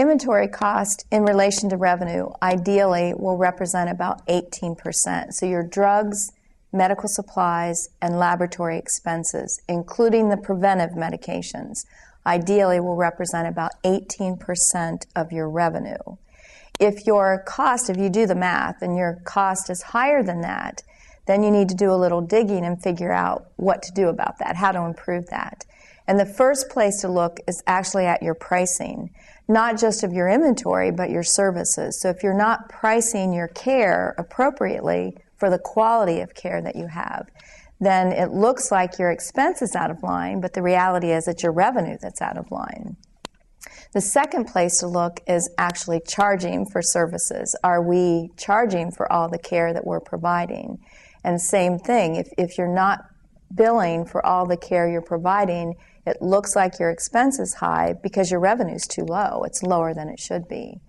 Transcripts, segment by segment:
Inventory cost in relation to revenue ideally will represent about 18%. So your drugs, medical supplies, and laboratory expenses, including the preventive medications, ideally will represent about 18% of your revenue. If your cost, if you do the math and your cost is higher than that, then you need to do a little digging and figure out what to do about that, how to improve that. And the first place to look is actually at your pricing, not just of your inventory, but your services. So if you're not pricing your care appropriately for the quality of care that you have, then it looks like your expense is out of line, but the reality is it's your revenue that's out of line. The second place to look is actually charging for services. Are we charging for all the care that we're providing? And same thing, if you're not billing for all the care you're providing, it looks like your expense is high because your revenue is too low. It's lower than it should be.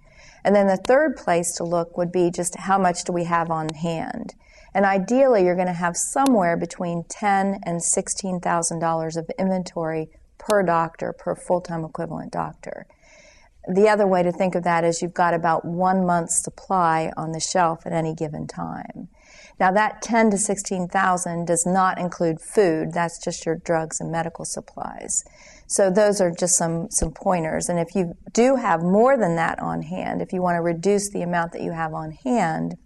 And then the third place to look would be just how much do we have on hand. And ideally, you're going to have somewhere between $10,000 and $16,000 of inventory per doctor, per full-time equivalent doctor. The other way to think of that is you've got about 1 month's supply on the shelf at any given time. Now that $10,000 to $16,000 does not include food. That's just your drugs and medical supplies. So those are just some pointers. And if you do have more than that on hand, if you want to reduce the amount that you have on hand,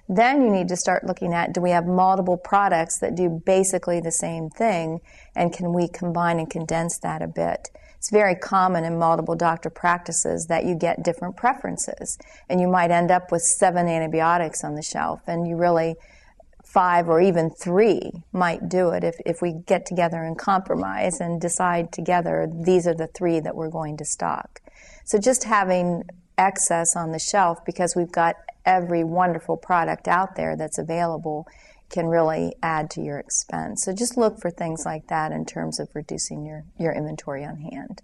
then you need to start looking at, do we have multiple products that do basically the same thing, and can we combine and condense that a bit? It's very common in multiple doctor practices that you get different preferences, and you might end up with 7 antibiotics on the shelf, and you really 5 or even 3 might do it if we get together and compromise and decide together these are the 3 that we're going to stock. So just having excess on the shelf because we've got every wonderful product out there that's available can really add to your expense. So just look for things like that in terms of reducing your inventory on hand.